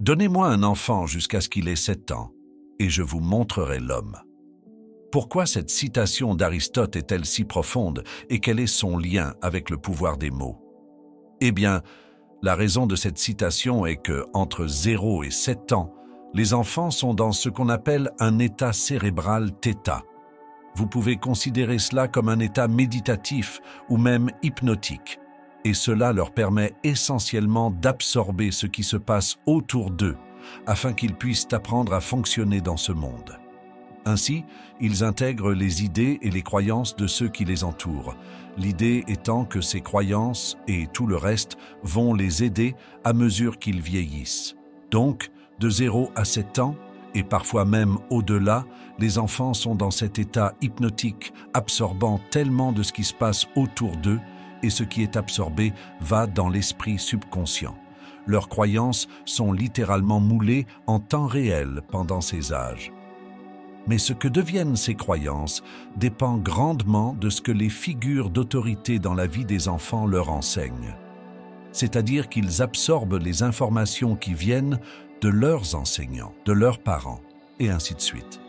Donnez-moi un enfant jusqu'à ce qu'il ait 7 ans, et je vous montrerai l'homme. Pourquoi cette citation d'Aristote est-elle si profonde et quel est son lien avec le pouvoir des mots? Eh bien, la raison de cette citation est que, entre 0 et 7 ans, les enfants sont dans ce qu'on appelle un état cérébral θ. Vous pouvez considérer cela comme un état méditatif ou même hypnotique, et cela leur permet essentiellement d'absorber ce qui se passe autour d'eux, afin qu'ils puissent apprendre à fonctionner dans ce monde. Ainsi, ils intègrent les idées et les croyances de ceux qui les entourent, l'idée étant que ces croyances et tout le reste vont les aider à mesure qu'ils vieillissent. Donc, de 0 à 7 ans, et parfois même au-delà, les enfants sont dans cet état hypnotique, absorbant tellement de ce qui se passe autour d'eux, et ce qui est absorbé va dans l'esprit subconscient. Leurs croyances sont littéralement moulées en temps réel pendant ces âges. Mais ce que deviennent ces croyances dépend grandement de ce que les figures d'autorité dans la vie des enfants leur enseignent. C'est-à-dire qu'ils absorbent les informations qui viennent de leurs enseignants, de leurs parents, et ainsi de suite.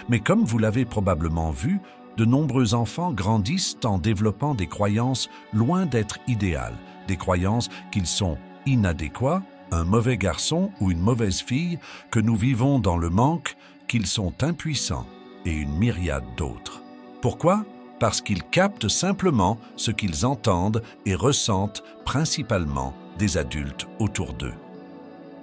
Mais comme vous l'avez probablement vu, de nombreux enfants grandissent en développant des croyances loin d'être idéales, des croyances qu'ils sont inadéquats, un mauvais garçon ou une mauvaise fille, que nous vivons dans le manque, qu'ils sont impuissants et une myriade d'autres. Pourquoi? Parce qu'ils captent simplement ce qu'ils entendent et ressentent principalement des adultes autour d'eux.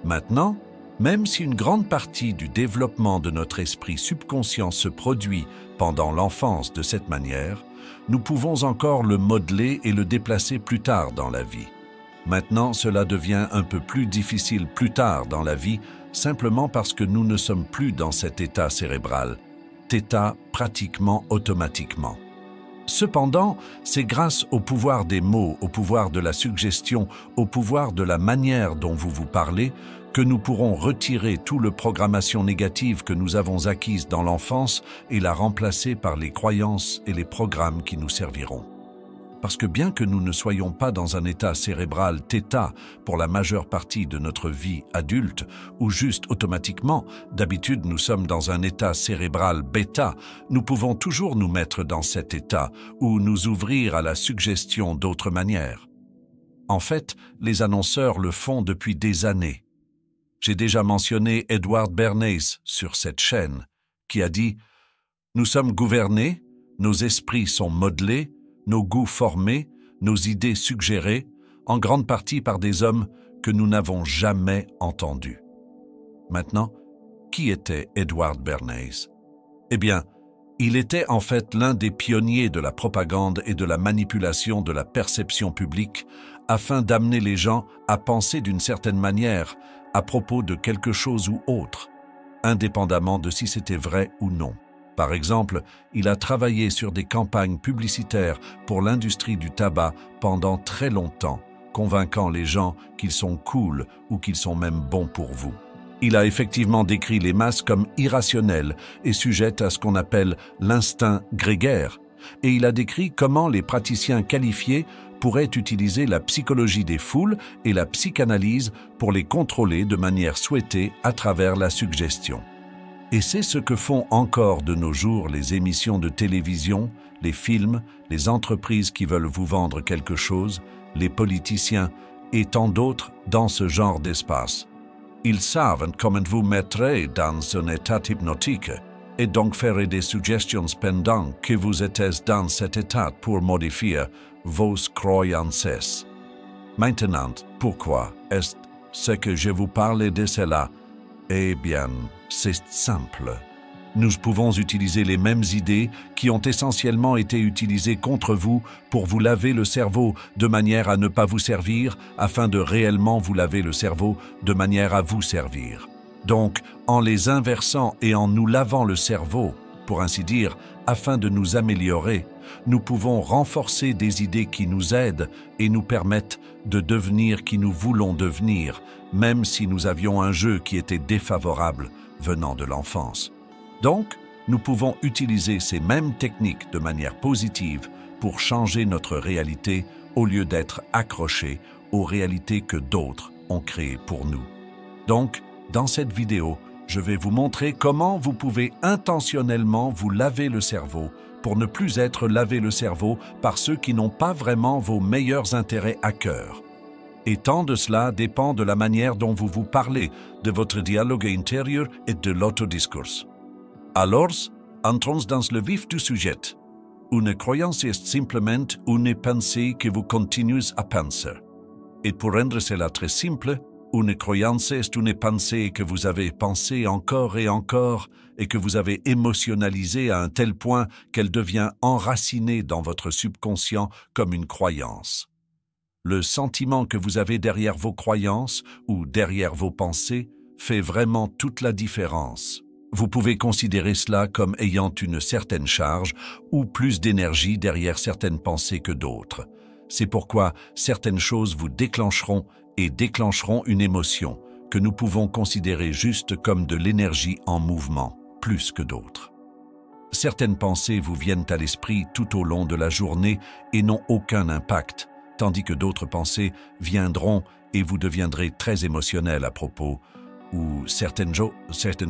Maintenant, même si une grande partie du développement de notre esprit subconscient se produit pendant l'enfance de cette manière, nous pouvons encore le modeler et le déplacer plus tard dans la vie. Maintenant, cela devient un peu plus difficile plus tard dans la vie, simplement parce que nous ne sommes plus dans cet état cérébral, θ pratiquement automatiquement. Cependant, c'est grâce au pouvoir des mots, au pouvoir de la suggestion, au pouvoir de la manière dont vous vous parlez, que nous pourrons retirer toute la programmation négative que nous avons acquise dans l'enfance et la remplacer par les croyances et les programmes qui nous serviront. Parce que bien que nous ne soyons pas dans un état cérébral θ pour la majeure partie de notre vie adulte, ou juste automatiquement, d'habitude nous sommes dans un état cérébral β, nous pouvons toujours nous mettre dans cet état ou nous ouvrir à la suggestion d'autres manières. En fait, les annonceurs le font depuis des années. J'ai déjà mentionné Edward Bernays sur cette chaîne, qui a dit « Nous sommes gouvernés, nos esprits sont modelés, nos goûts formés, nos idées suggérées, en grande partie par des hommes que nous n'avons jamais entendus. » Maintenant, qui était Edward Bernays? Eh bien, il était en fait l'un des pionniers de la propagande et de la manipulation de la perception publique afin d'amener les gens à penser d'une certaine manière à propos de quelque chose ou autre, indépendamment de si c'était vrai ou non. Par exemple, il a travaillé sur des campagnes publicitaires pour l'industrie du tabac pendant très longtemps, convainquant les gens qu'ils sont cool ou qu'ils sont même bons pour vous. Il a effectivement décrit les masses comme irrationnelles et sujettes à ce qu'on appelle l'instinct grégaire, et il a décrit comment les praticiens qualifiés pourraient utiliser la psychologie des foules et la psychanalyse pour les contrôler de manière souhaitée à travers la suggestion. Et c'est ce que font encore de nos jours les émissions de télévision, les films, les entreprises qui veulent vous vendre quelque chose, les politiciens et tant d'autres dans ce genre d'espace. Ils savent comment vous mettrez dans un état hypnotique et donc ferez des suggestions pendant que vous êtes dans cet état pour modifier vos croyances. Maintenant, pourquoi est-ce que je vous parle de cela? Eh bien, c'est simple. Nous pouvons utiliser les mêmes idées qui ont essentiellement été utilisées contre vous pour vous laver le cerveau de manière à ne pas vous servir, afin de réellement vous laver le cerveau de manière à vous servir. Donc, en les inversant et en nous lavant le cerveau, pour ainsi dire, afin de nous améliorer, nous pouvons renforcer des idées qui nous aident et nous permettent de devenir qui nous voulons devenir, même si nous avions un jeu qui était défavorable venant de l'enfance. Donc, nous pouvons utiliser ces mêmes techniques de manière positive pour changer notre réalité au lieu d'être accrochés aux réalités que d'autres ont créées pour nous. Donc, dans cette vidéo, je vais vous montrer comment vous pouvez intentionnellement vous laver le cerveau pour ne plus être lavé le cerveau par ceux qui n'ont pas vraiment vos meilleurs intérêts à cœur. Et tant de cela dépend de la manière dont vous vous parlez, de votre dialogue intérieur et de l'autodiscours. Alors, entrons dans le vif du sujet. Une croyance est simplement une pensée que vous continuez à penser. Et pour rendre cela très simple, une croyance est une pensée que vous avez pensée encore et encore et que vous avez émotionnalisée à un tel point qu'elle devient enracinée dans votre subconscient comme une croyance. Le sentiment que vous avez derrière vos croyances ou derrière vos pensées fait vraiment toute la différence. Vous pouvez considérer cela comme ayant une certaine charge ou plus d'énergie derrière certaines pensées que d'autres. C'est pourquoi certaines choses vous déclencheront une émotion que nous pouvons considérer juste comme de l'énergie en mouvement, plus que d'autres. Certaines pensées vous viennent à l'esprit tout au long de la journée et n'ont aucun impact, tandis que d'autres pensées viendront et vous deviendrez très émotionnel à propos, ou certaines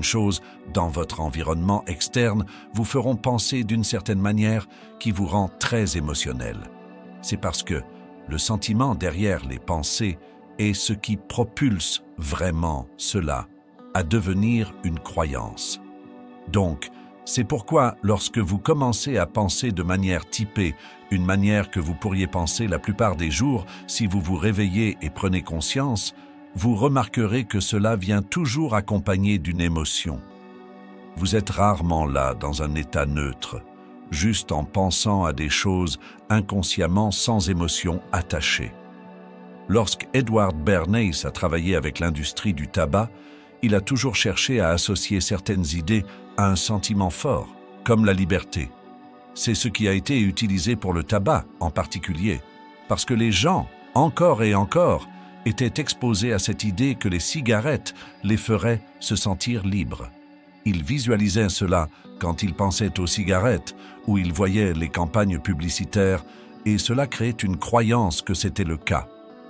choses dans votre environnement externe vous feront penser d'une certaine manière qui vous rend très émotionnel. C'est parce que le sentiment derrière les pensées est ce qui propulse vraiment cela à devenir une croyance. Donc, c'est pourquoi lorsque vous commencez à penser de manière typée, une manière que vous pourriez penser la plupart des jours si vous vous réveillez et prenez conscience, vous remarquerez que cela vient toujours accompagné d'une émotion. Vous êtes rarement là dans un état neutre, juste en pensant à des choses inconsciemment sans émotion attachée. Lorsque Edward Bernays a travaillé avec l'industrie du tabac, il a toujours cherché à associer certaines idées à un sentiment fort, comme la liberté. C'est ce qui a été utilisé pour le tabac en particulier, parce que les gens, encore et encore, étaient exposés à cette idée que les cigarettes les feraient se sentir libres. Ils visualisaient cela quand ils pensaient aux cigarettes ou ils voyaient les campagnes publicitaires et cela créait une croyance que c'était le cas.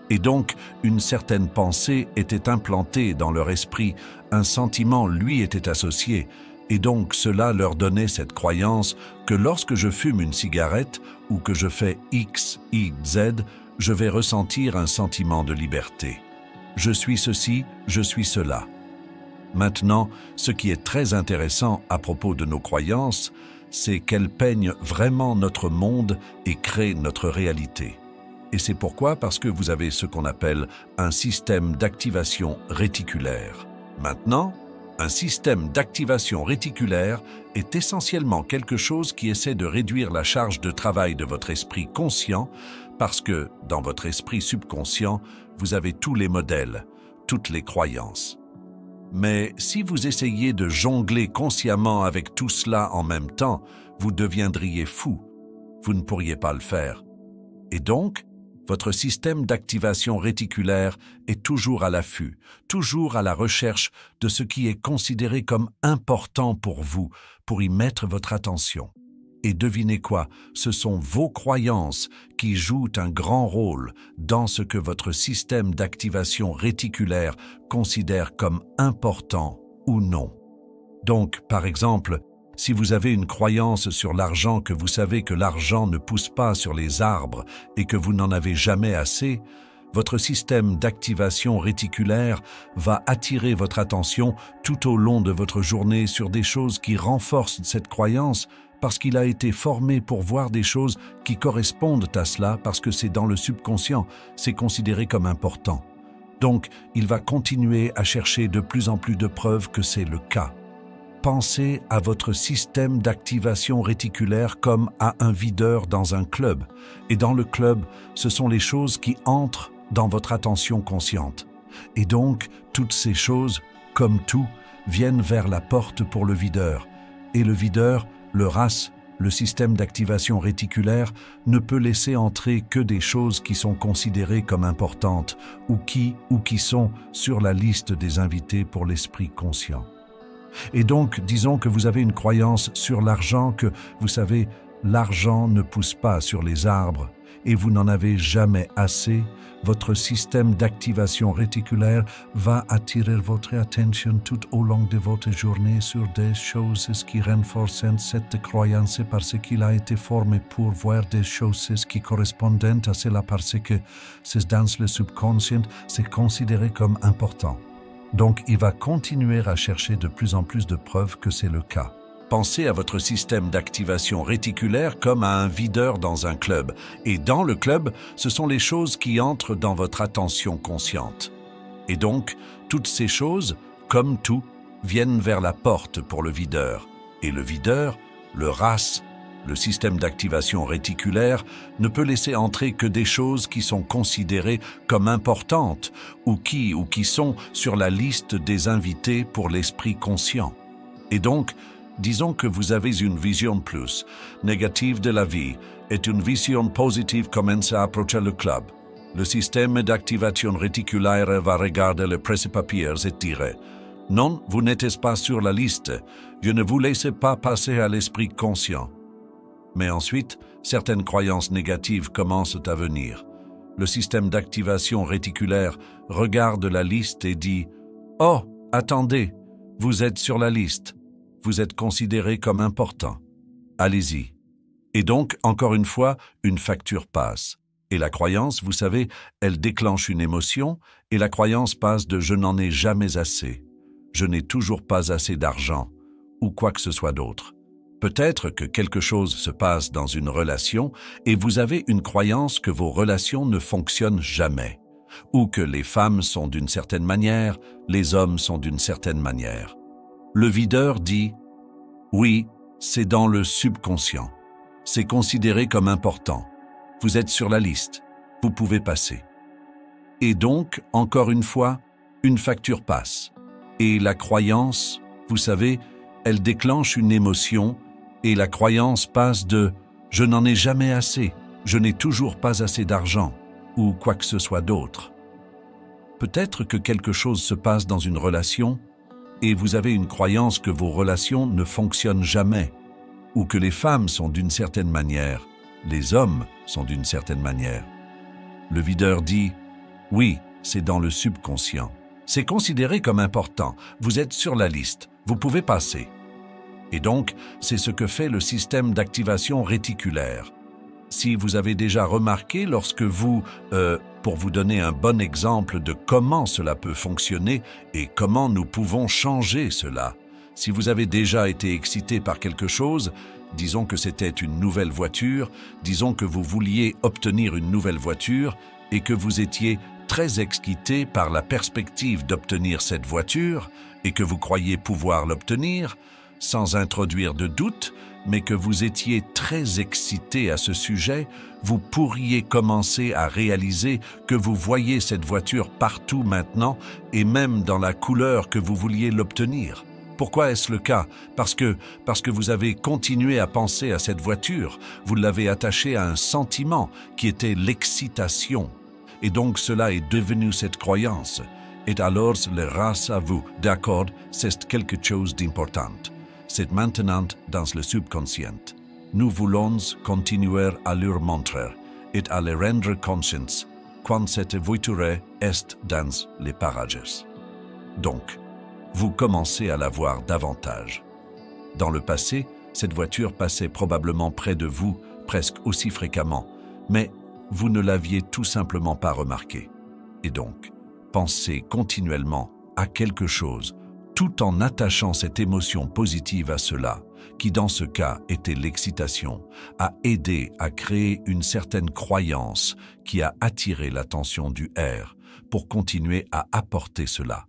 Et donc, une certaine pensée était implantée dans leur esprit, un sentiment lui était associé, et donc cela leur donnait cette croyance que lorsque je fume une cigarette ou que je fais X, Y, Z, je vais ressentir un sentiment de liberté. Je suis ceci, je suis cela. Maintenant, ce qui est très intéressant à propos de nos croyances, c'est qu'elles peignent vraiment notre monde et créent notre réalité. Et c'est pourquoi, parce que vous avez ce qu'on appelle un système d'activation réticulaire. Maintenant, un système d'activation réticulaire est essentiellement quelque chose qui essaie de réduire la charge de travail de votre esprit conscient parce que, dans votre esprit subconscient, vous avez tous les modèles, toutes les croyances. Mais si vous essayez de jongler consciemment avec tout cela en même temps, vous deviendriez fou. Vous ne pourriez pas le faire. Et donc, votre système d'activation réticulaire est toujours à l'affût, toujours à la recherche de ce qui est considéré comme important pour vous, pour y mettre votre attention. Et devinez quoi, ce sont vos croyances qui jouent un grand rôle dans ce que votre système d'activation réticulaire considère comme important ou non. Donc, par exemple, si vous avez une croyance sur l'argent que vous savez que l'argent ne pousse pas sur les arbres et que vous n'en avez jamais assez, votre système d'activation réticulaire va attirer votre attention tout au long de votre journée sur des choses qui renforcent cette croyance parce qu'il a été formé pour voir des choses qui correspondent à cela parce que c'est dans le subconscient, c'est considéré comme important. Donc, il va continuer à chercher de plus en plus de preuves que c'est le cas. Pensez à votre système d'activation réticulaire comme à un videur dans un club. Et dans le club, ce sont les choses qui entrent dans votre attention consciente. Et donc, toutes ces choses, comme tout, viennent vers la porte pour le videur. Et le videur, le RAS, le système d'activation réticulaire, ne peut laisser entrer que des choses qui sont considérées comme importantes ou qui sont sur la liste des invités pour l'esprit conscient. Et donc, disons que vous avez une croyance sur l'argent que, vous savez, l'argent ne pousse pas sur les arbres. et vous n'en avez jamais assez, votre système d'activation réticulaire va attirer votre attention tout au long de votre journée sur des choses qui renforcent cette croyance parce qu'il a été formé pour voir des choses qui correspondent à cela parce que c'est dans le subconscient, c'est considéré comme important. Donc, il va continuer à chercher de plus en plus de preuves que c'est le cas. Pensez à votre système d'activation réticulaire comme à un videur dans un club. Et dans le club, ce sont les choses qui entrent dans votre attention consciente. Et donc, toutes ces choses, comme tout, viennent vers la porte pour le videur. Et le videur, le RAS, le système d'activation réticulaire, ne peut laisser entrer que des choses qui sont considérées comme importantes ou qui sont sur la liste des invités pour l'esprit conscient. Et donc, disons que vous avez une vision plus négative de la vie et une vision positive commence à approcher le club. Le système d'activation réticulaire va regarder les presse-papiers et dire « Non, vous n'êtes pas sur la liste, je ne vous laisse pas passer à l'esprit conscient. » Mais ensuite, certaines croyances négatives commencent à venir. Le système d'activation réticulaire regarde la liste et dit « Oh, attendez, vous êtes sur la liste. Vous êtes considéré comme important. Allez-y. » Et donc, encore une fois, une facture passe. Et la croyance, vous savez, elle déclenche une émotion, et la croyance passe de « je n'en ai jamais assez »,« je n'ai toujours pas assez d'argent » ou quoi que ce soit d'autre. Peut-être que quelque chose se passe dans une relation et vous avez une croyance que vos relations ne fonctionnent jamais, ou que les femmes sont d'une certaine manière, les hommes sont d'une certaine manière. Le videur dit « Oui, c'est dans le subconscient. C'est considéré comme important. Vous êtes sur la liste. Vous pouvez passer. » Et donc, encore une fois, une facture passe. Et la croyance, vous savez, elle déclenche une émotion et la croyance passe de « je n'en ai jamais assez, je n'ai toujours pas assez d'argent » ou quoi que ce soit d'autre. Peut-être que quelque chose se passe dans une relation et vous avez une croyance que vos relations ne fonctionnent jamais, ou que les femmes sont d'une certaine manière, les hommes sont d'une certaine manière. Le videur dit « Oui, c'est dans le subconscient. C'est considéré comme important. Vous êtes sur la liste. Vous pouvez passer. » Et donc, c'est ce que fait le système d'activation réticulaire. Si vous avez déjà remarqué lorsque vous, pour vous donner un bon exemple de comment cela peut fonctionner et comment nous pouvons changer cela, si vous avez déjà été excité par quelque chose, disons que c'était une nouvelle voiture, disons que vous vouliez obtenir une nouvelle voiture et que vous étiez très excité par la perspective d'obtenir cette voiture et que vous croyiez pouvoir l'obtenir, sans introduire de doute, mais que vous étiez très excité à ce sujet, vous pourriez commencer à réaliser que vous voyez cette voiture partout maintenant et même dans la couleur que vous vouliez l'obtenir. Pourquoi est-ce le cas? Parce que vous avez continué à penser à cette voiture, vous l'avez attachée à un sentiment qui était l'excitation. Et donc cela est devenu cette croyance. Et alors le RAS à vous, d'accord, c'est quelque chose d'important. C'est maintenant dans le subconscient. Nous voulons continuer à leur montrer et à les rendre conscients quand cette voiture est dans les parages. Donc, vous commencez à la voir davantage. Dans le passé, cette voiture passait probablement près de vous presque aussi fréquemment, mais vous ne l'aviez tout simplement pas remarqué. Et donc, pensez continuellement à quelque chose tout en attachant cette émotion positive à cela, qui dans ce cas était l'excitation, a aidé à créer une certaine croyance qui a attiré l'attention du R pour continuer à apporter cela,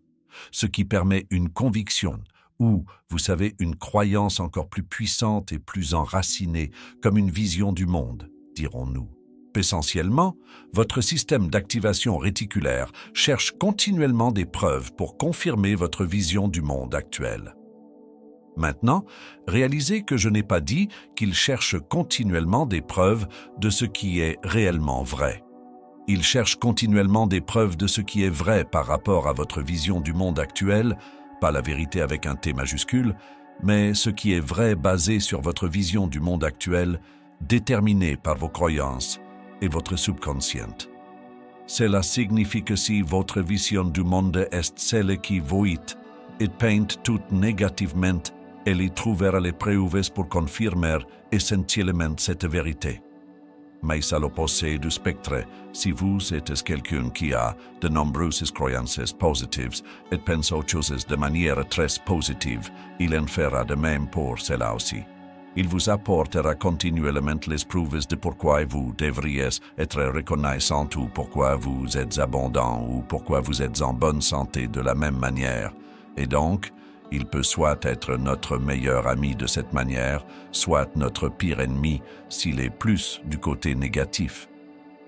ce qui permet une conviction ou, vous savez, une croyance encore plus puissante et plus enracinée comme une vision du monde, dirons-nous. Essentiellement, votre système d'activation réticulaire cherche continuellement des preuves pour confirmer votre vision du monde actuel. Maintenant, réalisez que je n'ai pas dit qu'il cherche continuellement des preuves de ce qui est réellement vrai. Il cherche continuellement des preuves de ce qui est vrai par rapport à votre vision du monde actuel, pas la vérité avec un T majuscule, mais ce qui est vrai basé sur votre vision du monde actuel, déterminé par vos croyances, et votre subconscient. Cela signifie que si votre vision du monde est celle qui voit et peint tout négativement, elle y trouvera les preuves pour confirmer essentiellement cette vérité. Mais à l'opposé du spectre, si vous êtes quelqu'un qui a de nombreuses croyances positives et pense aux choses de manière très positive, il en fera de même pour cela aussi. Il vous apportera continuellement les preuves de pourquoi vous devriez être reconnaissant ou pourquoi vous êtes abondant ou pourquoi vous êtes en bonne santé de la même manière. Et donc, il peut soit être notre meilleur ami de cette manière, soit notre pire ennemi s'il est plus du côté négatif.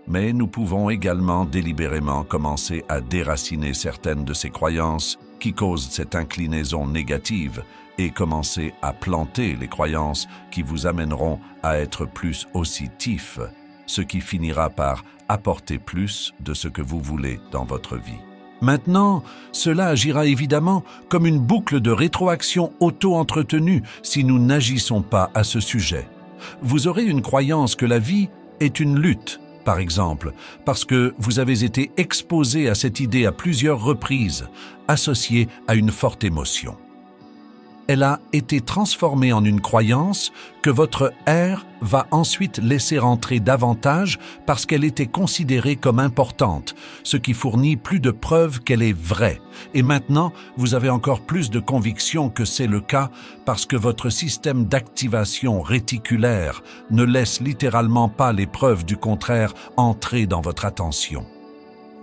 Mais nous pouvons également délibérément commencer à déraciner certaines de ces croyances qui causent cette inclinaison négative et commencer à planter les croyances qui vous amèneront à être plus positif, ce qui finira par apporter plus de ce que vous voulez dans votre vie. Maintenant, cela agira évidemment comme une boucle de rétroaction auto-entretenue si nous n'agissons pas à ce sujet. Vous aurez une croyance que la vie est une lutte, par exemple, parce que vous avez été exposé à cette idée à plusieurs reprises, associée à une forte émotion. Elle a été transformée en une croyance que votre air va ensuite laisser entrer davantage parce qu'elle était considérée comme importante, ce qui fournit plus de preuves qu'elle est vraie. Et maintenant, vous avez encore plus de conviction que c'est le cas parce que votre système d'activation réticulaire ne laisse littéralement pas les preuves du contraire entrer dans votre attention.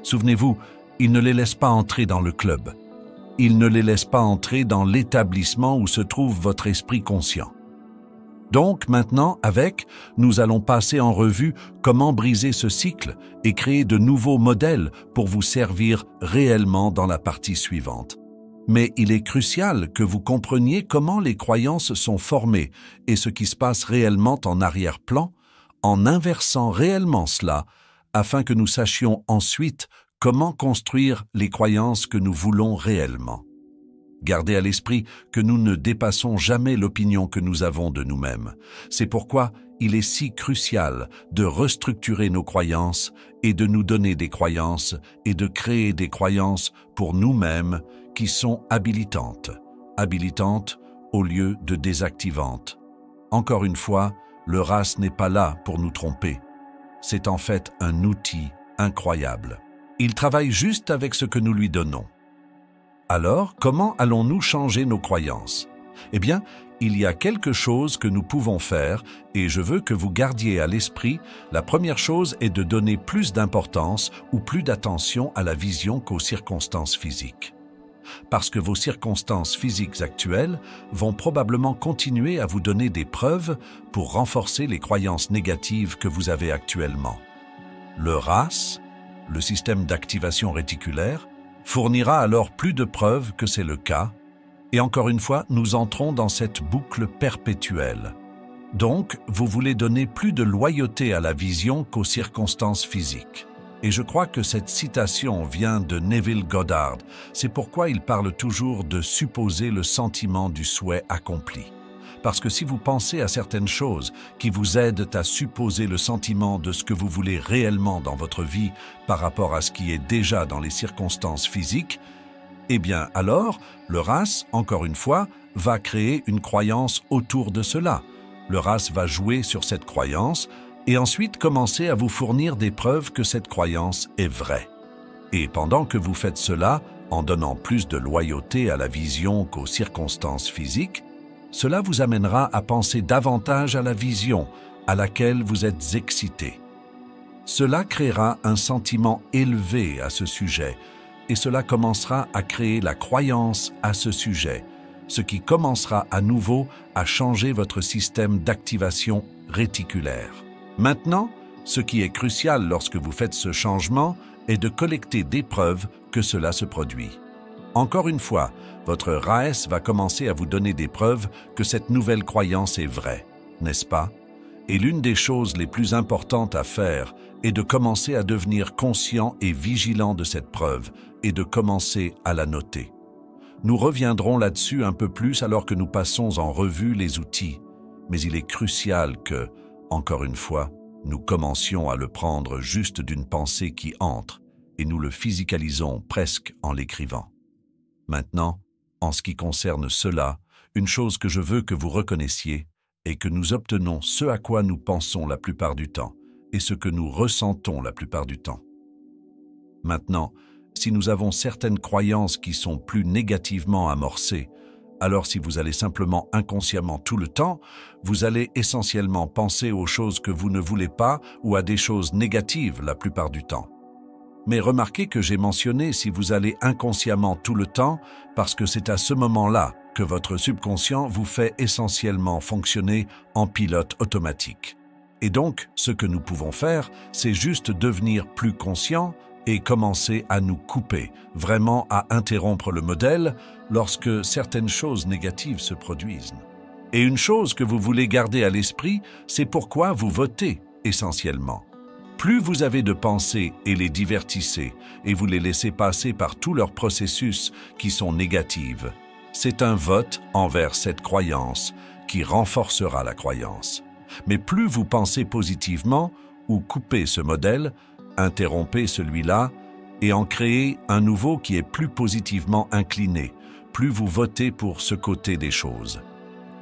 Souvenez-vous, il ne les laisse pas entrer dans le club. Il ne les laisse pas entrer dans l'établissement où se trouve votre esprit conscient. Donc maintenant, nous allons passer en revue comment briser ce cycle et créer de nouveaux modèles pour vous servir réellement dans la partie suivante. Mais il est crucial que vous compreniez comment les croyances sont formées et ce qui se passe réellement en arrière-plan, en inversant réellement cela, afin que nous sachions ensuite comment construire les croyances que nous voulons réellement. Gardez à l'esprit que nous ne dépassons jamais l'opinion que nous avons de nous-mêmes. C'est pourquoi il est si crucial de restructurer nos croyances et de nous donner des croyances et de créer des croyances pour nous-mêmes qui sont habilitantes au lieu de désactivantes. Encore une fois, le RAS n'est pas là pour nous tromper. C'est en fait un outil incroyable. Il travaille juste avec ce que nous lui donnons. Alors, comment allons-nous changer nos croyances? Eh bien, il y a quelque chose que nous pouvons faire et je veux que vous gardiez à l'esprit, la première chose est de donner plus d'importance ou plus d'attention à la vision qu'aux circonstances physiques. Parce que vos circonstances physiques actuelles vont probablement continuer à vous donner des preuves pour renforcer les croyances négatives que vous avez actuellement. Le RAS, le système d'activation réticulaire, fournira alors plus de preuves que c'est le cas, et encore une fois, nous entrons dans cette boucle perpétuelle. Donc, vous voulez donner plus de loyauté à la vision qu'aux circonstances physiques. Et je crois que cette citation vient de Neville Goddard, c'est pourquoi il parle toujours de supposer le sentiment du souhait accompli. Parce que si vous pensez à certaines choses qui vous aident à supposer le sentiment de ce que vous voulez réellement dans votre vie par rapport à ce qui est déjà dans les circonstances physiques, eh bien alors, le RAS, encore une fois, va créer une croyance autour de cela. Le RAS va jouer sur cette croyance et ensuite commencer à vous fournir des preuves que cette croyance est vraie. Et pendant que vous faites cela, en donnant plus de loyauté à la vision qu'aux circonstances physiques, cela vous amènera à penser davantage à la vision à laquelle vous êtes excité. Cela créera un sentiment élevé à ce sujet et cela commencera à créer la croyance à ce sujet, ce qui commencera à nouveau à changer votre système d'activation réticulaire. Maintenant, ce qui est crucial lorsque vous faites ce changement est de collecter des preuves que cela se produit. Encore une fois, votre RAS va commencer à vous donner des preuves que cette nouvelle croyance est vraie, n'est-ce pas? Et l'une des choses les plus importantes à faire est de commencer à devenir conscient et vigilant de cette preuve et de commencer à la noter. Nous reviendrons là-dessus un peu plus alors que nous passons en revue les outils, mais il est crucial que, encore une fois, nous commencions à le prendre juste d'une pensée qui entre et nous le physicalisons presque en l'écrivant. Maintenant, en ce qui concerne cela, une chose que je veux que vous reconnaissiez est que nous obtenons ce à quoi nous pensons la plupart du temps et ce que nous ressentons la plupart du temps. Maintenant, si nous avons certaines croyances qui sont plus négativement amorcées, alors si vous allez simplement inconsciemment tout le temps, vous allez essentiellement penser aux choses que vous ne voulez pas ou à des choses négatives la plupart du temps. Mais remarquez que j'ai mentionné si vous allez inconsciemment tout le temps, parce que c'est à ce moment-là que votre subconscient vous fait essentiellement fonctionner en pilote automatique. Et donc, ce que nous pouvons faire, c'est juste devenir plus conscient et commencer à nous couper, vraiment à interrompre le modèle lorsque certaines choses négatives se produisent. Et une chose que vous voulez garder à l'esprit, c'est pourquoi vous votez essentiellement. Plus vous avez de pensées et les divertissez et vous les laissez passer par tous leurs processus qui sont négatives, c'est un vote envers cette croyance qui renforcera la croyance. Mais plus vous pensez positivement ou coupez ce modèle, interrompez celui-là et en créez un nouveau qui est plus positivement incliné, plus vous votez pour ce côté des choses.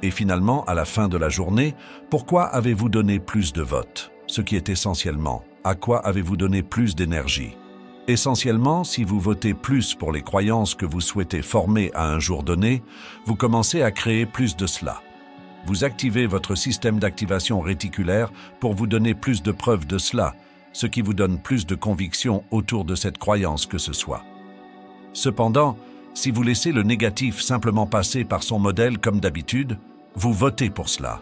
Et finalement, à la fin de la journée, pourquoi avez-vous donné plus de votes? Ce qui est essentiellement, à quoi avez-vous donné plus d'énergie? Essentiellement, si vous votez plus pour les croyances que vous souhaitez former à un jour donné, vous commencez à créer plus de cela. Vous activez votre système d'activation réticulaire pour vous donner plus de preuves de cela, ce qui vous donne plus de conviction autour de cette croyance que ce soit. Cependant, si vous laissez le négatif simplement passer par son modèle comme d'habitude, vous votez pour cela.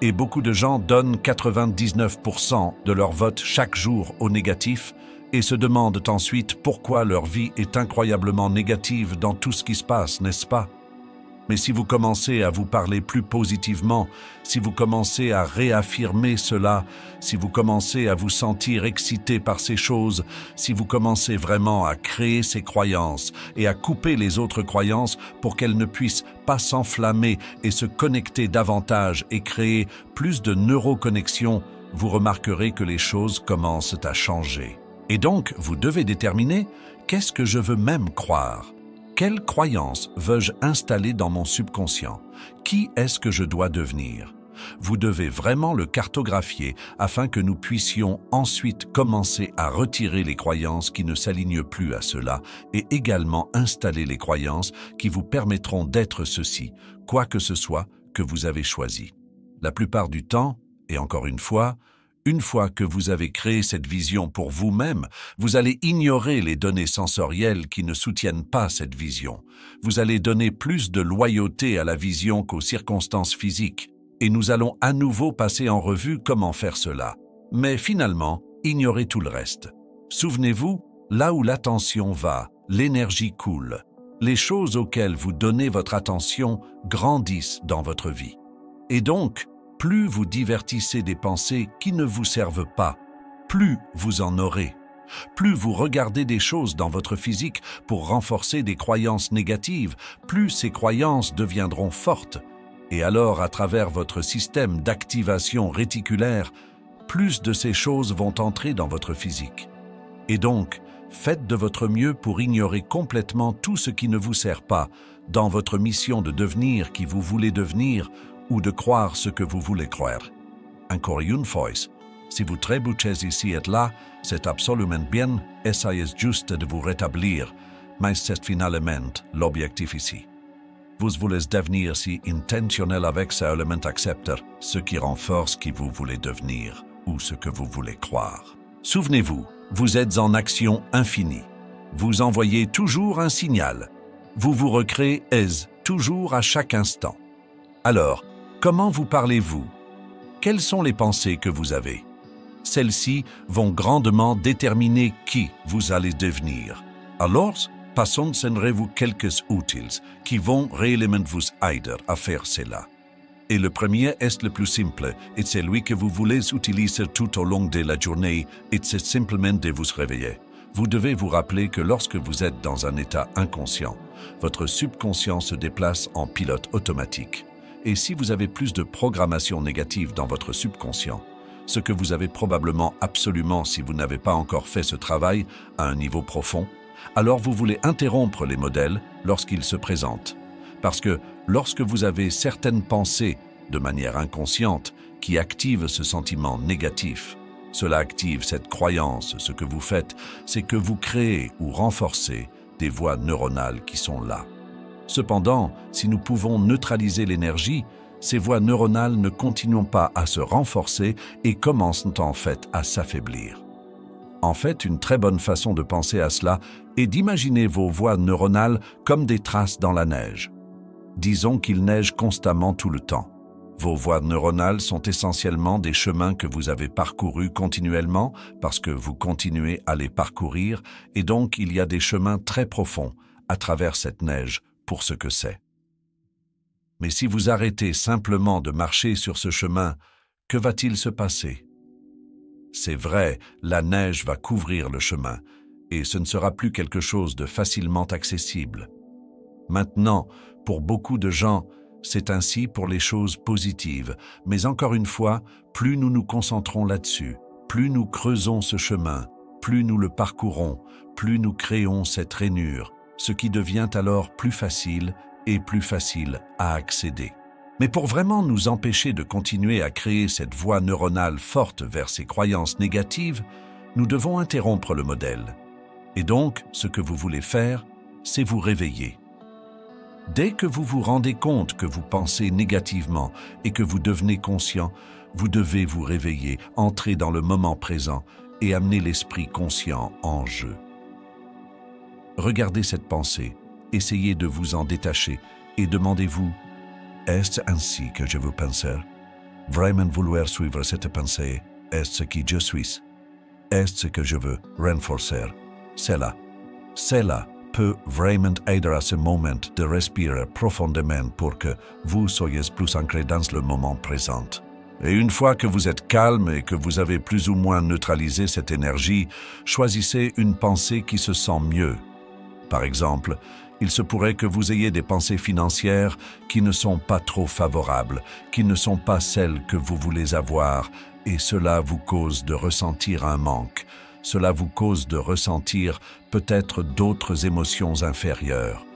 Et beaucoup de gens donnent 99% de leur vote chaque jour au négatif et se demandent ensuite pourquoi leur vie est incroyablement négative dans tout ce qui se passe, n'est-ce pas? Mais si vous commencez à vous parler plus positivement, si vous commencez à réaffirmer cela, si vous commencez à vous sentir excité par ces choses, si vous commencez vraiment à créer ces croyances et à couper les autres croyances pour qu'elles ne puissent pas s'enflammer et se connecter davantage et créer plus de neuroconnexions, vous remarquerez que les choses commencent à changer. Et donc, vous devez déterminer qu'est-ce que je veux même croire. Quelle croyance veux-je installer dans mon subconscient? Qui est-ce que je dois devenir? Vous devez vraiment le cartographier afin que nous puissions ensuite commencer à retirer les croyances qui ne s'alignent plus à cela et également installer les croyances qui vous permettront d'être ceci, quoi que ce soit que vous avez choisi. La plupart du temps, et encore une fois que vous avez créé cette vision pour vous-même, vous allez ignorer les données sensorielles qui ne soutiennent pas cette vision. Vous allez donner plus de loyauté à la vision qu'aux circonstances physiques. Et nous allons à nouveau passer en revue comment faire cela. Mais finalement, ignorez tout le reste. Souvenez-vous, là où l'attention va, l'énergie coule. Les choses auxquelles vous donnez votre attention grandissent dans votre vie. Et donc, plus vous divertissez des pensées qui ne vous servent pas, plus vous en aurez. Plus vous regardez des choses dans votre physique pour renforcer des croyances négatives, plus ces croyances deviendront fortes. Et alors, à travers votre système d'activation réticulaire, plus de ces choses vont entrer dans votre physique. Et donc, faites de votre mieux pour ignorer complètement tout ce qui ne vous sert pas dans votre mission de devenir qui vous voulez devenir ou de croire ce que vous voulez croire. Encore une fois, si vous trébuchez ici et là, c'est absolument bien, essayez juste de vous rétablir, mais c'est finalement l'objectif ici. Vous voulez devenir si intentionnel avec ce élément accepter, ce qui renforce qui vous voulez devenir ou ce que vous voulez croire. Souvenez-vous, vous êtes en action infinie. Vous envoyez toujours un signal. Vous vous recréez toujours à chaque instant. Alors, comment vous parlez-vous? Quelles sont les pensées que vous avez? Celles-ci vont grandement déterminer qui vous allez devenir. Alors, passons-vous quelques outils qui vont réellement vous aider à faire cela. Et le premier est le plus simple, et c'est celui que vous voulez utiliser tout au long de la journée, et c'est simplement de vous réveiller. Vous devez vous rappeler que lorsque vous êtes dans un état inconscient, votre subconscient se déplace en pilote automatique. Et si vous avez plus de programmation négative dans votre subconscient, ce que vous avez probablement absolument si vous n'avez pas encore fait ce travail à un niveau profond, alors vous voulez interrompre les modèles lorsqu'ils se présentent. Parce que lorsque vous avez certaines pensées, de manière inconsciente, qui activent ce sentiment négatif, cela active cette croyance. Ce que vous faites, c'est que vous créez ou renforcez des voies neuronales qui sont là. Cependant, si nous pouvons neutraliser l'énergie, ces voies neuronales ne continuent pas à se renforcer et commencent en fait à s'affaiblir. En fait, une très bonne façon de penser à cela est d'imaginer vos voies neuronales comme des traces dans la neige. Disons qu'il neige constamment tout le temps. Vos voies neuronales sont essentiellement des chemins que vous avez parcourus continuellement parce que vous continuez à les parcourir et donc il y a des chemins très profonds à travers cette neige pour ce que c'est. Mais si vous arrêtez simplement de marcher sur ce chemin, que va-t-il se passer? C'est vrai, la neige va couvrir le chemin et ce ne sera plus quelque chose de facilement accessible. Maintenant, pour beaucoup de gens, c'est ainsi pour les choses positives, mais encore une fois, plus nous nous concentrons là-dessus, plus nous creusons ce chemin, plus nous le parcourons, plus nous créons cette rainure, ce qui devient alors plus facile et plus facile à accéder. Mais pour vraiment nous empêcher de continuer à créer cette voie neuronale forte vers ces croyances négatives, nous devons interrompre le modèle. Et donc, ce que vous voulez faire, c'est vous réveiller. Dès que vous vous rendez compte que vous pensez négativement et que vous devenez conscient, vous devez vous réveiller, entrer dans le moment présent et amener l'esprit conscient en jeu. Regardez cette pensée, essayez de vous en détacher et demandez-vous « Est-ce ainsi que je veux penser? Vraiment vouloir suivre cette pensée, est-ce qui je suis? Est-ce ce que je veux renforcer? Cela peut vraiment aider à ce moment de respirer profondément pour que vous soyez plus ancré dans le moment présent. Et une fois que vous êtes calme et que vous avez plus ou moins neutralisé cette énergie, choisissez une pensée qui se sent mieux. Par exemple, il se pourrait que vous ayez des pensées financières qui ne sont pas trop favorables, qui ne sont pas celles que vous voulez avoir, et cela vous cause de ressentir un manque. Cela vous cause de ressentir peut-être d'autres émotions inférieures.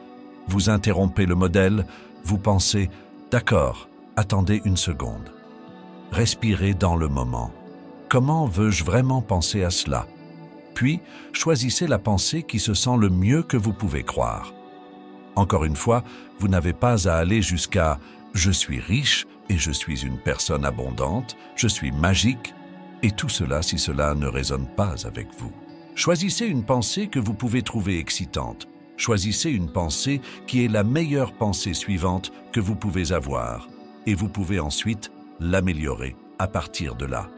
Vous interrompez le modèle, vous pensez « D'accord, attendez une seconde. Respirez dans le moment. Comment veux-je vraiment penser à cela ?» Puis, choisissez la pensée qui se sent le mieux que vous pouvez croire. Encore une fois, vous n'avez pas à aller jusqu'à « Je suis riche et je suis une personne abondante, je suis magique », et tout cela si cela ne résonne pas avec vous. Choisissez une pensée que vous pouvez trouver excitante. Choisissez une pensée qui est la meilleure pensée suivante que vous pouvez avoir, et vous pouvez ensuite l'améliorer à partir de là.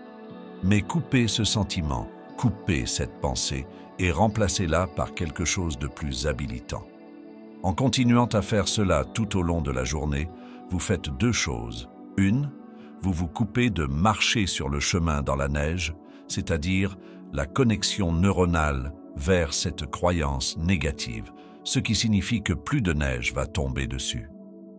Mais coupez ce sentiment, coupez cette pensée et remplacez-la par quelque chose de plus habilitant. En continuant à faire cela tout au long de la journée, vous faites deux choses. Une, vous vous coupez de marcher sur le chemin dans la neige, c'est-à-dire la connexion neuronale vers cette croyance négative, ce qui signifie que plus de neige va tomber dessus.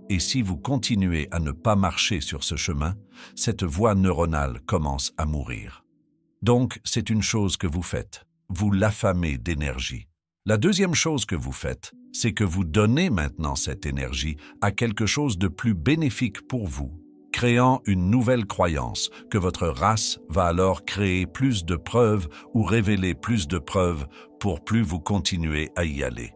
Et si vous continuez à ne pas marcher sur ce chemin, cette voie neuronale commence à mourir. Donc, c'est une chose que vous faites. Vous l'affamez d'énergie. La deuxième chose que vous faites, c'est que vous donnez maintenant cette énergie à quelque chose de plus bénéfique pour vous, créant une nouvelle croyance que votre race va alors créer plus de preuves ou révéler plus de preuves pour plus vous continuer à y aller.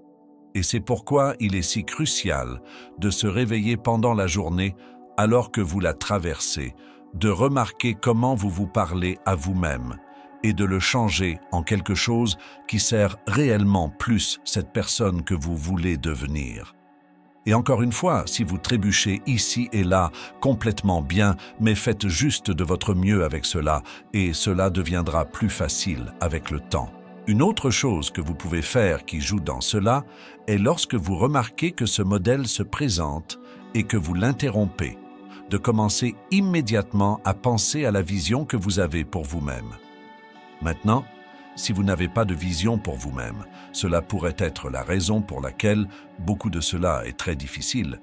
Et c'est pourquoi il est si crucial de se réveiller pendant la journée alors que vous la traversez, de remarquer comment vous vous parlez à vous-même et de le changer en quelque chose qui sert réellement plus cette personne que vous voulez devenir. Et encore une fois, si vous trébuchez ici et là complètement bien, mais faites juste de votre mieux avec cela, et cela deviendra plus facile avec le temps. Une autre chose que vous pouvez faire qui joue dans cela est lorsque vous remarquez que ce modèle se présente et que vous l'interrompez, de commencer immédiatement à penser à la vision que vous avez pour vous-même. Maintenant, si vous n'avez pas de vision pour vous-même, cela pourrait être la raison pour laquelle beaucoup de cela est très difficile.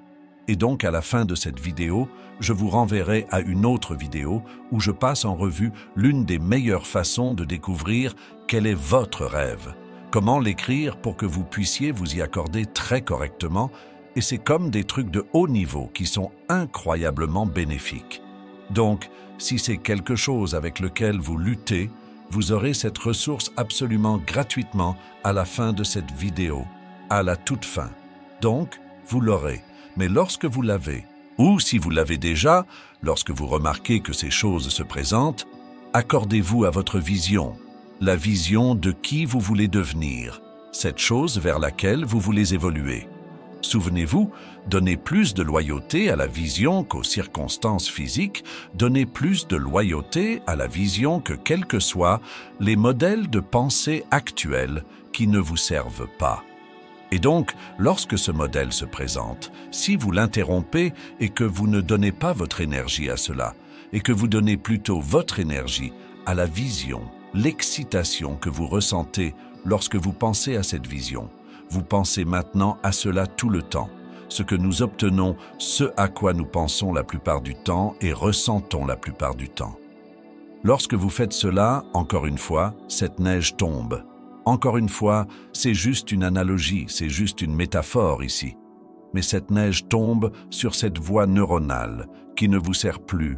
Et donc à la fin de cette vidéo, je vous renverrai à une autre vidéo où je passe en revue l'une des meilleures façons de découvrir quel est votre rêve, comment l'écrire pour que vous puissiez vous y accorder très correctement, et c'est comme des trucs de haut niveau qui sont incroyablement bénéfiques. Donc, si c'est quelque chose avec lequel vous luttez, vous aurez cette ressource absolument gratuitement à la fin de cette vidéo, à la toute fin. Donc, vous l'aurez. Mais lorsque vous l'avez, ou si vous l'avez déjà, lorsque vous remarquez que ces choses se présentent, accordez-vous à votre vision, la vision de qui vous voulez devenir, cette chose vers laquelle vous voulez évoluer. Souvenez-vous, donnez plus de loyauté à la vision qu'aux circonstances physiques, donnez plus de loyauté à la vision que quels que soient les modèles de pensée actuels qui ne vous servent pas. Et donc, lorsque ce modèle se présente, si vous l'interrompez et que vous ne donnez pas votre énergie à cela, et que vous donnez plutôt votre énergie à la vision, l'excitation que vous ressentez lorsque vous pensez à cette vision, vous pensez maintenant à cela tout le temps, ce que nous obtenons, ce à quoi nous pensons la plupart du temps et ressentons la plupart du temps. Lorsque vous faites cela, encore une fois, cette neige tombe. Encore une fois, c'est juste une analogie, c'est juste une métaphore ici. Mais cette neige tombe sur cette voie neuronale qui ne vous sert plus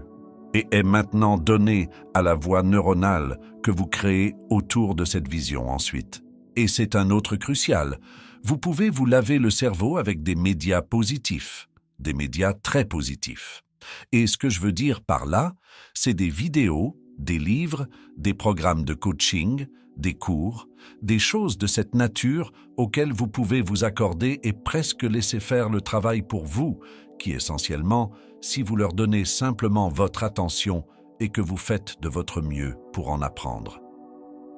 et est maintenant donnée à la voie neuronale que vous créez autour de cette vision ensuite. Et c'est un autre crucial. Vous pouvez vous laver le cerveau avec des médias positifs, des médias très positifs. Et ce que je veux dire par là, c'est des vidéos, des livres, des programmes de coaching, des cours, des choses de cette nature auxquelles vous pouvez vous accorder et presque laisser faire le travail pour vous, qui essentiellement, si vous leur donnez simplement votre attention et que vous faites de votre mieux pour en apprendre.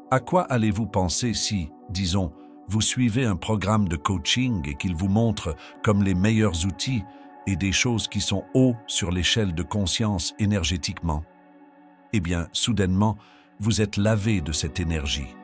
À quoi allez-vous penser si, disons, vous suivez un programme de coaching et qu'il vous montre comme les meilleurs outils et des choses qui sont hauts sur l'échelle de conscience énergétiquement? Eh bien, soudainement, vous êtes lavé de cette énergie.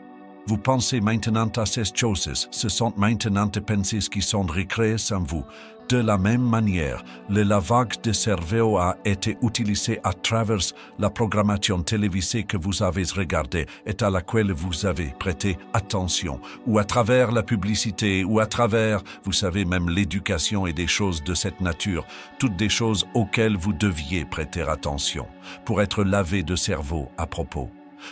Vous pensez maintenant à ces choses, ce sont maintenant des pensées qui sont recréées en vous. De la même manière, le lavage de cerveau a été utilisé à travers la programmation télévisée que vous avez regardée et à laquelle vous avez prêté attention, ou à travers la publicité, ou à travers, vous savez, même l'éducation et des choses de cette nature, toutes des choses auxquelles vous deviez prêter attention, pour être lavé de cerveau à propos.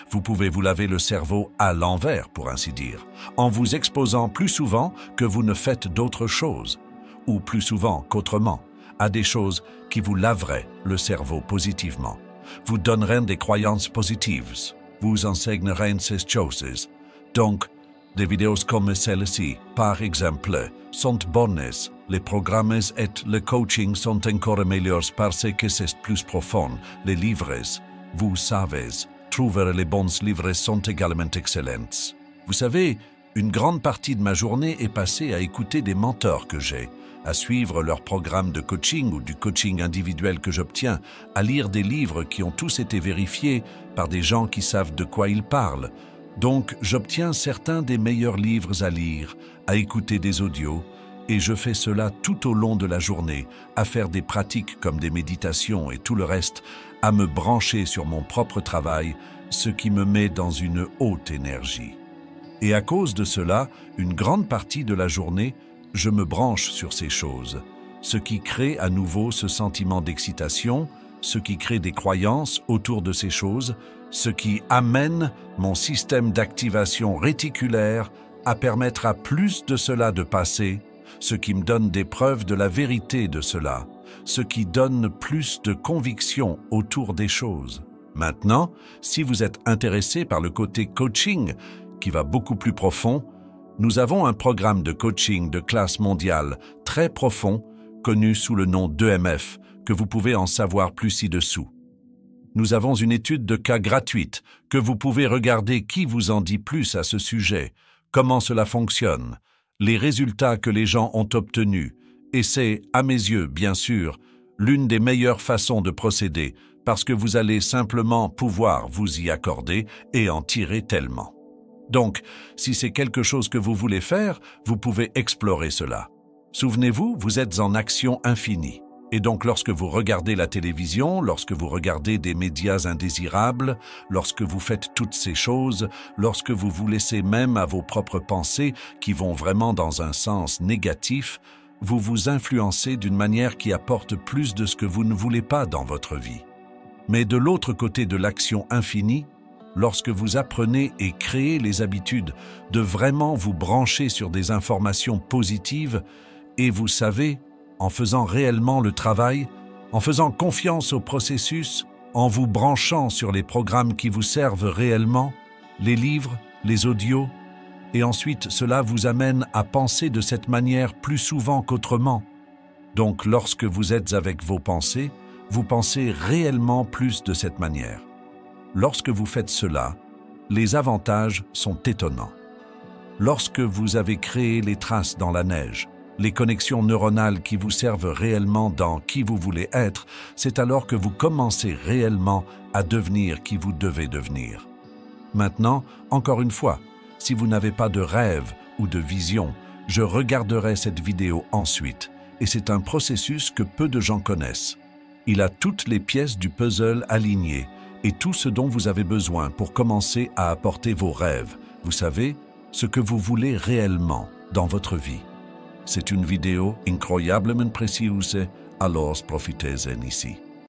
Vous pouvez vous laver le cerveau à l'envers, pour ainsi dire, en vous exposant plus souvent que vous ne faites d'autres choses, ou plus souvent qu'autrement, à des choses qui vous laveraient le cerveau positivement, vous donneraient des croyances positives, vous enseigneraient ces choses. Donc, des vidéos comme celle-ci, par exemple, sont bonnes. Les programmes et le coaching sont encore meilleurs parce que c'est plus profond. Les livres, vous savez, trouver les bons livres sont également excellents. Vous savez, une grande partie de ma journée est passée à écouter des mentors que j'ai, à suivre leur programme de coaching ou du coaching individuel que j'obtiens, à lire des livres qui ont tous été vérifiés par des gens qui savent de quoi ils parlent. Donc, j'obtiens certains des meilleurs livres à lire, à écouter des audios, et je fais cela tout au long de la journée, à faire des pratiques comme des méditations et tout le reste, à me brancher sur mon propre travail, ce qui me met dans une haute énergie. Et à cause de cela, une grande partie de la journée, je me branche sur ces choses, ce qui crée à nouveau ce sentiment d'excitation, ce qui crée des croyances autour de ces choses, ce qui amène mon système d'activation réticulaire à permettre à plus de cela de passer, ce qui me donne des preuves de la vérité de cela, ce qui donne plus de conviction autour des choses. Maintenant, si vous êtes intéressé par le côté coaching, qui va beaucoup plus profond, nous avons un programme de coaching de classe mondiale très profond, connu sous le nom d'EMF, que vous pouvez en savoir plus ci-dessous. Nous avons une étude de cas gratuite que vous pouvez regarder qui vous en dit plus à ce sujet, comment cela fonctionne, les résultats que les gens ont obtenus, et c'est, à mes yeux, bien sûr, l'une des meilleures façons de procéder, parce que vous allez simplement pouvoir vous y accorder et en tirer tellement. Donc, si c'est quelque chose que vous voulez faire, vous pouvez explorer cela. Souvenez-vous, vous êtes en action infinie. Et donc lorsque vous regardez la télévision, lorsque vous regardez des médias indésirables, lorsque vous faites toutes ces choses, lorsque vous vous laissez même à vos propres pensées qui vont vraiment dans un sens négatif, vous vous influencez d'une manière qui apporte plus de ce que vous ne voulez pas dans votre vie. Mais de l'autre côté de l'action infinie, lorsque vous apprenez et créez les habitudes de vraiment vous brancher sur des informations positives, et vous savez, en faisant réellement le travail, en faisant confiance au processus, en vous branchant sur les programmes qui vous servent réellement, les livres, les audios, et ensuite cela vous amène à penser de cette manière plus souvent qu'autrement. Donc lorsque vous êtes avec vos pensées, vous pensez réellement plus de cette manière. Lorsque vous faites cela, les avantages sont étonnants. Lorsque vous avez créé les traces dans la neige, les connexions neuronales qui vous servent réellement dans qui vous voulez être, c'est alors que vous commencez réellement à devenir qui vous devez devenir. Maintenant, encore une fois, si vous n'avez pas de rêve ou de vision, je regarderai cette vidéo ensuite, et c'est un processus que peu de gens connaissent. Il a toutes les pièces du puzzle alignées et tout ce dont vous avez besoin pour commencer à apporter vos rêves, vous savez, ce que vous voulez réellement dans votre vie. C'est une vidéo incroyablement précieuse, alors profitez-en ici.